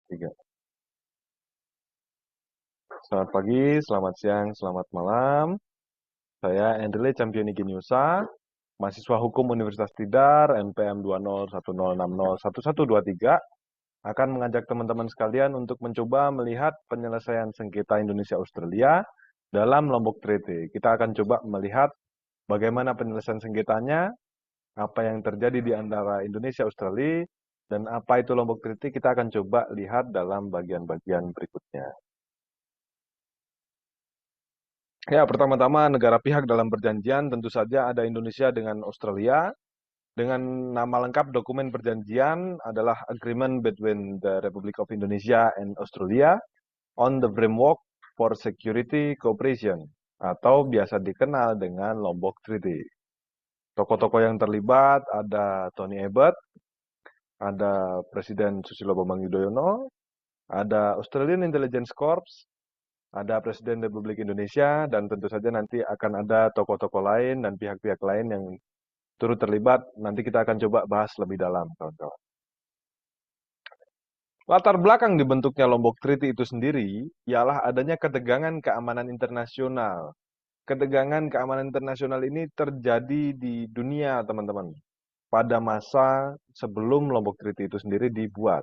Tiga. Selamat pagi, selamat siang, selamat malam. Saya Endrile Campioni Giniusa, mahasiswa hukum Universitas Tidar, NPM 2010601123, akan mengajak teman-teman sekalian untuk mencoba melihat penyelesaian sengketa Indonesia-Australia dalam Lombok Treaty. Kita akan coba melihat bagaimana penyelesaian sengketanya, apa yang terjadi di antara Indonesia-Australia, dan apa itu Lombok Treaty, kita akan coba lihat dalam bagian-bagian berikutnya. Ya, pertama-tama negara pihak dalam perjanjian tentu saja ada Indonesia dengan Australia. Dengan nama lengkap dokumen perjanjian adalah Agreement between the Republic of Indonesia and Australia on the Framework for Security Cooperation atau biasa dikenal dengan Lombok Treaty. Tokoh-tokoh yang terlibat ada Tony Abbott, ada Presiden Susilo Bambang Yudhoyono, ada Australian Intelligence Corps, ada Presiden Republik Indonesia, dan tentu saja nanti akan ada tokoh-tokoh lain dan pihak-pihak lain yang turut terlibat. Nanti kita akan coba bahas lebih dalam, kawan-kawan. Latar belakang dibentuknya Lombok Treaty itu sendiri ialah adanya ketegangan keamanan internasional. Ketegangan keamanan internasional ini terjadi di dunia, teman-teman, pada masa sebelum Lombok Treaty itu sendiri dibuat.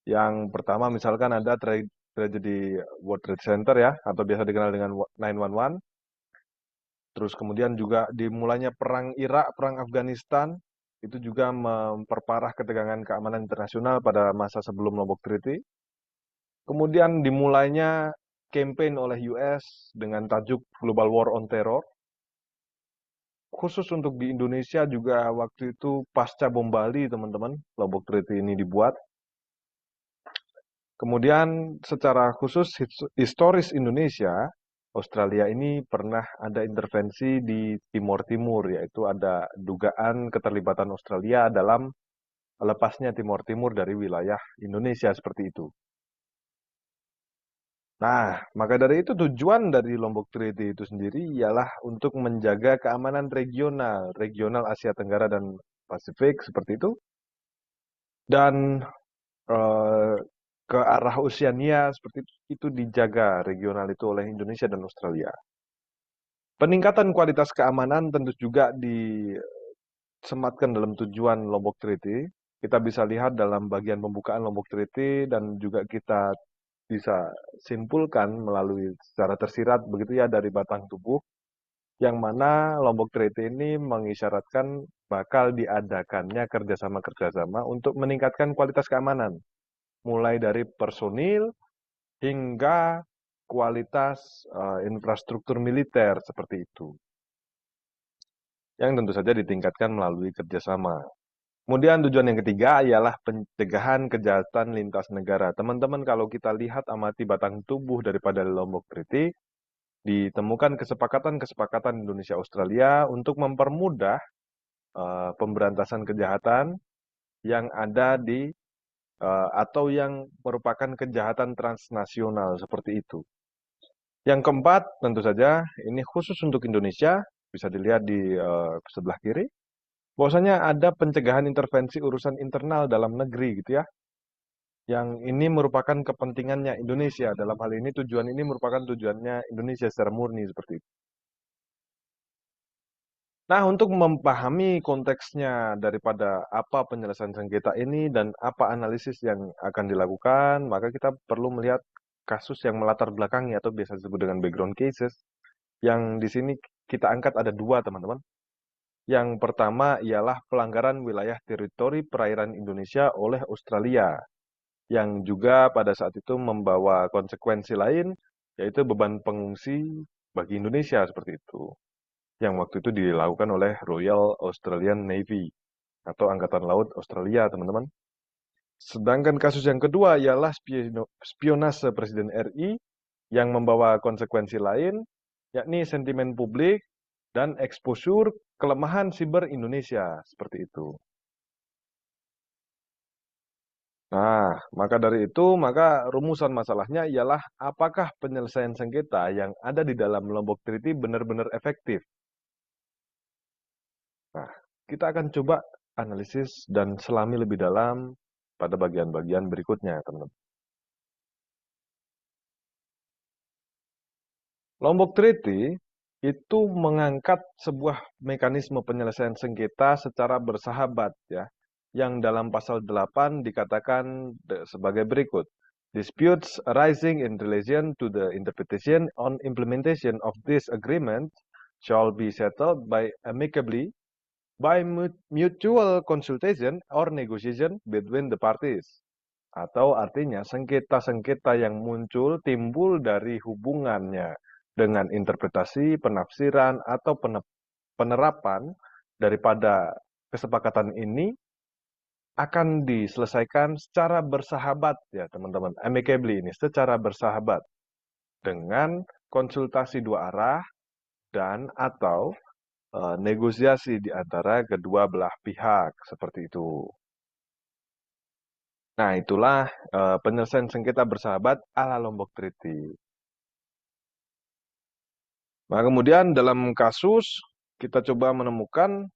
Yang pertama misalkan ada tragedi World Trade Center ya, atau biasa dikenal dengan 9/11. Terus kemudian juga dimulainya perang Irak, perang Afghanistan, itu juga memperparah ketegangan keamanan internasional pada masa sebelum Lombok Treaty. Kemudian dimulainya campaign oleh US dengan tajuk Global War on Terror. Khusus untuk di Indonesia juga waktu itu pasca bom Bali, teman-teman, Lombok Treaty ini dibuat. Kemudian secara khusus historis Indonesia, Australia ini pernah ada intervensi di Timor Timur, yaitu ada dugaan keterlibatan Australia dalam lepasnya Timor Timur dari wilayah Indonesia seperti itu. Nah, maka dari itu tujuan dari Lombok Treaty itu sendiri ialah untuk menjaga keamanan regional Asia Tenggara dan Pasifik seperti itu, dan eh, ke arah Oseania seperti itu dijaga regional itu oleh Indonesia dan Australia. Peningkatan kualitas keamanan tentu juga disematkan dalam tujuan Lombok Treaty. Kita bisa lihat dalam bagian pembukaan Lombok Treaty dan juga kita bisa simpulkan melalui secara tersirat begitu ya dari batang tubuh yang mana Lombok Treaty ini mengisyaratkan bakal diadakannya kerjasama-kerjasama untuk meningkatkan kualitas keamanan mulai dari personil hingga kualitas infrastruktur militer seperti itu, yang tentu saja ditingkatkan melalui kerjasama. Kemudian tujuan yang ketiga ialah pencegahan kejahatan lintas negara. Teman-teman, kalau kita lihat amati batang tubuh daripada Lombok Treaty, ditemukan kesepakatan-kesepakatan Indonesia-Australia untuk mempermudah pemberantasan kejahatan yang ada di atau yang merupakan kejahatan transnasional seperti itu. Yang keempat, tentu saja ini khusus untuk Indonesia, bisa dilihat di sebelah kiri, bahwasanya ada pencegahan intervensi urusan internal dalam negeri gitu ya. Yang ini merupakan kepentingannya Indonesia. Dalam hal ini tujuan ini merupakan tujuannya Indonesia secara murni seperti itu. Nah, untuk memahami konteksnya daripada apa penyelesaian sengketa ini dan apa analisis yang akan dilakukan, maka kita perlu melihat kasus yang melatar belakangi atau biasa disebut dengan background cases. Yang di sini kita angkat ada dua, teman-teman. Yang pertama ialah pelanggaran wilayah teritori perairan Indonesia oleh Australia, yang juga pada saat itu membawa konsekuensi lain, yaitu beban pengungsi bagi Indonesia seperti itu. Yang waktu itu dilakukan oleh Royal Australian Navy atau Angkatan Laut Australia, teman-teman. Sedangkan kasus yang kedua ialah spionase Presiden RI yang membawa konsekuensi lain, yakni sentimen publik dan exposure kelemahan siber Indonesia, seperti itu. Nah, maka dari itu, maka rumusan masalahnya ialah apakah penyelesaian sengketa yang ada di dalam Lombok Treaty benar-benar efektif. Nah, kita akan coba analisis dan selami lebih dalam pada bagian-bagian berikutnya, teman-teman. Lombok Treaty itu mengangkat sebuah mekanisme penyelesaian sengketa secara bersahabat ya, yang dalam pasal 8 dikatakan sebagai berikut. Disputes arising in relation to the interpretation on implementation of this agreement shall be settled by amicably by mutual consultation or negotiation between the parties. Atau artinya sengketa-sengketa yang muncul timbul dari hubungannya dengan interpretasi, penafsiran, atau penerapan daripada kesepakatan ini akan diselesaikan secara bersahabat ya teman-teman. Amicably ini secara bersahabat dengan konsultasi dua arah dan atau negosiasi di antara kedua belah pihak seperti itu. Nah, itulah penyelesaian sengketa bersahabat ala Lombok Treaty. Nah, kemudian dalam kasus kita coba menemukan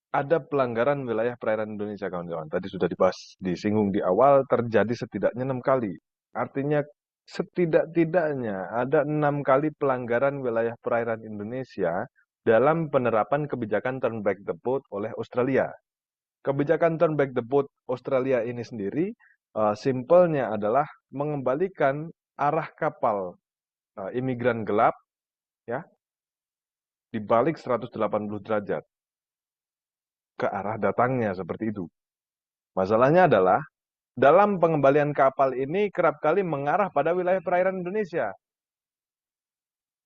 ada pelanggaran wilayah perairan Indonesia, kawan-kawan. Tadi sudah dibahas, disinggung di awal, terjadi setidaknya 6 kali. Artinya setidak-tidaknya ada 6 kali pelanggaran wilayah perairan Indonesia dalam penerapan kebijakan turn back the boat oleh Australia. Kebijakan turn back the boat Australia ini sendiri, simpelnya adalah mengembalikan arah kapal imigran gelap ya dibalik 180 derajat ke arah datangnya seperti itu. Masalahnya adalah dalam pengembalian kapal ini kerap kali mengarah pada wilayah perairan Indonesia.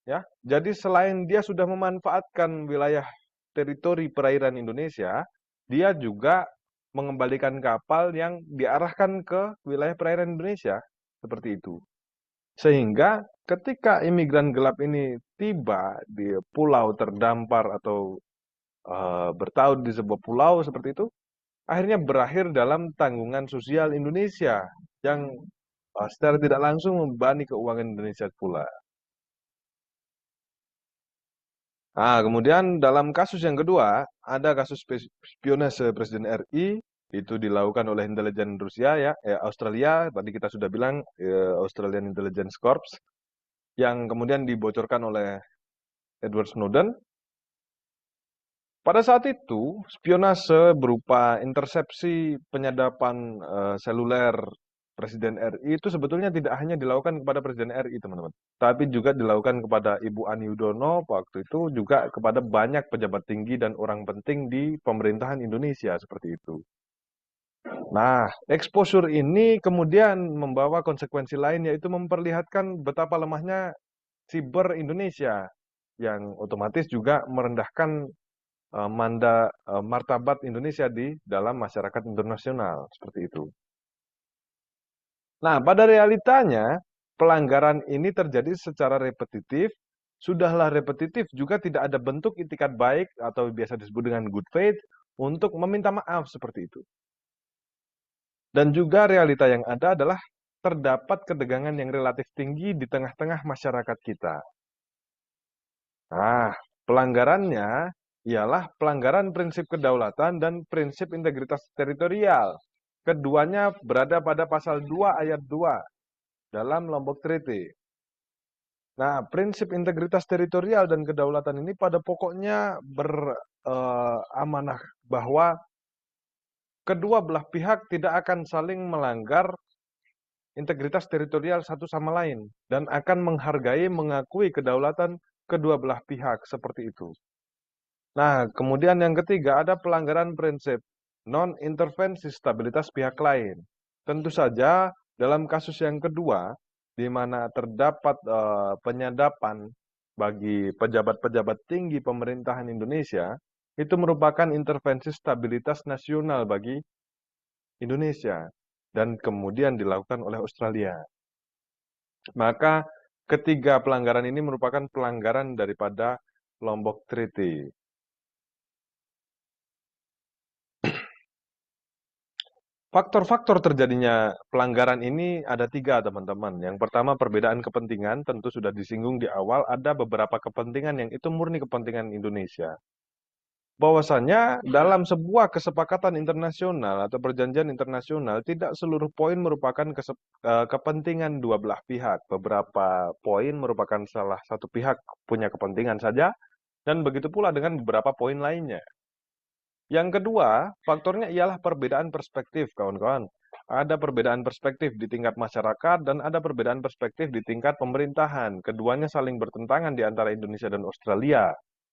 Ya, jadi selain dia sudah memanfaatkan wilayah teritori perairan Indonesia, dia juga mengembalikan kapal yang diarahkan ke wilayah perairan Indonesia seperti itu. Sehingga ketika imigran gelap ini tiba di pulau terdampar atau bertaut di sebuah pulau seperti itu, akhirnya berakhir dalam tanggungan sosial Indonesia yang secara tidak langsung membebani keuangan Indonesia pula. Nah, kemudian dalam kasus yang kedua, ada kasus spionase Presiden RI, itu dilakukan oleh intelijen Rusia ya, Australia, tadi kita sudah bilang Australian Intelligence Corps, yang kemudian dibocorkan oleh Edward Snowden. Pada saat itu, spionase berupa intersepsi penyadapan seluler Presiden RI itu sebetulnya tidak hanya dilakukan kepada Presiden RI, teman-teman. Tapi juga dilakukan kepada Ibu Ani Yudhoyono, waktu itu juga kepada banyak pejabat tinggi dan orang penting di pemerintahan Indonesia, seperti itu. Nah, exposure ini kemudian membawa konsekuensi lain, yaitu memperlihatkan betapa lemahnya siber Indonesia, yang otomatis juga merendahkan martabat Indonesia di dalam masyarakat internasional seperti itu. Nah, pada realitanya pelanggaran ini terjadi secara repetitif. Sudahlah repetitif juga tidak ada bentuk itikat baik atau biasa disebut dengan good faith untuk meminta maaf seperti itu. Dan juga realita yang ada adalah terdapat ketegangan yang relatif tinggi di tengah-tengah masyarakat kita. Nah, pelanggarannya ialah pelanggaran prinsip kedaulatan dan prinsip integritas teritorial. Keduanya berada pada pasal 2 ayat 2 dalam Lombok Treaty. Nah, prinsip integritas teritorial dan kedaulatan ini pada pokoknya beramanah bahwa kedua belah pihak tidak akan saling melanggar integritas teritorial satu sama lain dan akan menghargai, mengakui kedaulatan kedua belah pihak seperti itu. Nah, kemudian yang ketiga ada pelanggaran prinsip non-intervensi stabilitas pihak lain. Tentu saja dalam kasus yang kedua, di mana terdapat penyadapan bagi pejabat-pejabat tinggi pemerintahan Indonesia, itu merupakan intervensi stabilitas nasional bagi Indonesia dan kemudian dilakukan oleh Australia. Maka ketiga pelanggaran ini merupakan pelanggaran daripada Lombok Treaty. Faktor-faktor terjadinya pelanggaran ini ada 3, teman-teman. Yang pertama, perbedaan kepentingan, tentu sudah disinggung di awal, ada beberapa kepentingan yang itu murni kepentingan Indonesia. bahwasanya dalam sebuah kesepakatan internasional atau perjanjian internasional tidak seluruh poin merupakan kepentingan dua belah pihak. Beberapa poin merupakan salah satu pihak punya kepentingan saja dan begitu pula dengan beberapa poin lainnya. Yang kedua, faktornya ialah perbedaan perspektif, kawan-kawan. Ada perbedaan perspektif di tingkat masyarakat dan ada perbedaan perspektif di tingkat pemerintahan. Keduanya saling bertentangan di antara Indonesia dan Australia.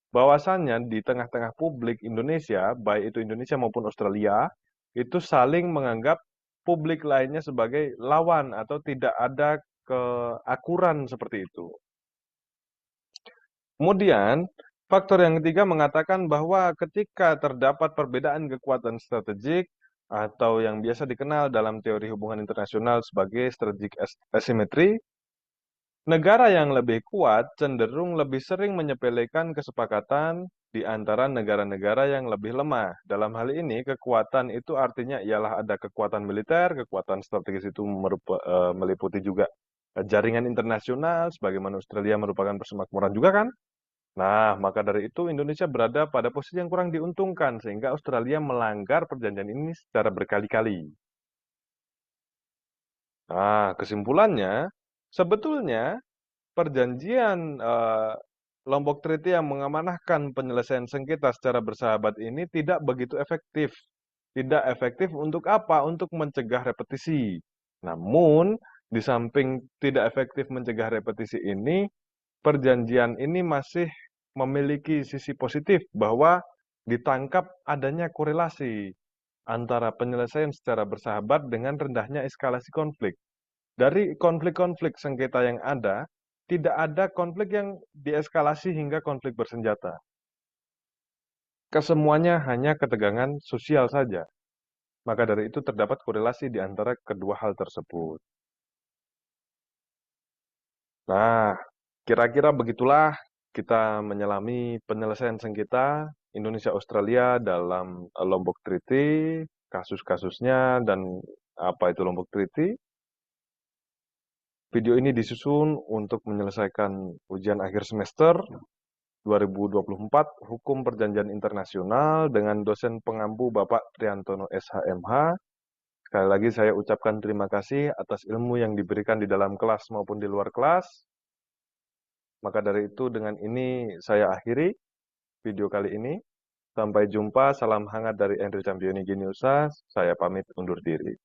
Bahwasannya di tengah-tengah publik Indonesia, baik itu Indonesia maupun Australia, itu saling menganggap publik lainnya sebagai lawan atau tidak ada keakuran seperti itu. Kemudian, faktor yang ketiga mengatakan bahwa ketika terdapat perbedaan kekuatan strategik atau yang biasa dikenal dalam teori hubungan internasional sebagai strategic asymmetry, negara yang lebih kuat cenderung lebih sering menyepelekan kesepakatan di antara negara-negara yang lebih lemah. Dalam hal ini, kekuatan itu artinya ialah ada kekuatan militer, kekuatan strategis itu meliputi juga jaringan internasional, sebagaimana Australia merupakan persemakmuran juga kan? Nah, maka dari itu Indonesia berada pada posisi yang kurang diuntungkan sehingga Australia melanggar perjanjian ini secara berkali-kali. Nah, kesimpulannya, sebetulnya perjanjian Lombok Treaty yang mengamanahkan penyelesaian sengketa secara bersahabat ini tidak begitu efektif. Tidak efektif untuk apa? Untuk mencegah repetisi. Namun, di samping tidak efektif mencegah repetisi ini, perjanjian ini masih memiliki sisi positif bahwa ditangkap adanya korelasi antara penyelesaian secara bersahabat dengan rendahnya eskalasi konflik. Dari konflik-konflik sengketa yang ada, tidak ada konflik yang dieskalasi hingga konflik bersenjata. Kesemuanya hanya ketegangan sosial saja. Maka dari itu terdapat korelasi di antara kedua hal tersebut. Nah, kira-kira begitulah kita menyelami penyelesaian sengketa Indonesia-Australia dalam Lombok Treaty, kasus-kasusnya, dan apa itu Lombok Treaty. Video ini disusun untuk menyelesaikan ujian akhir semester 2024 Hukum Perjanjian Internasional dengan dosen pengampu Bapak Triantono SHMH. Sekali lagi saya ucapkan terima kasih atas ilmu yang diberikan di dalam kelas maupun di luar kelas. Maka dari itu dengan ini saya akhiri video kali ini. Sampai jumpa, salam hangat dari Andrew Campioni Geniusa. Saya pamit undur diri.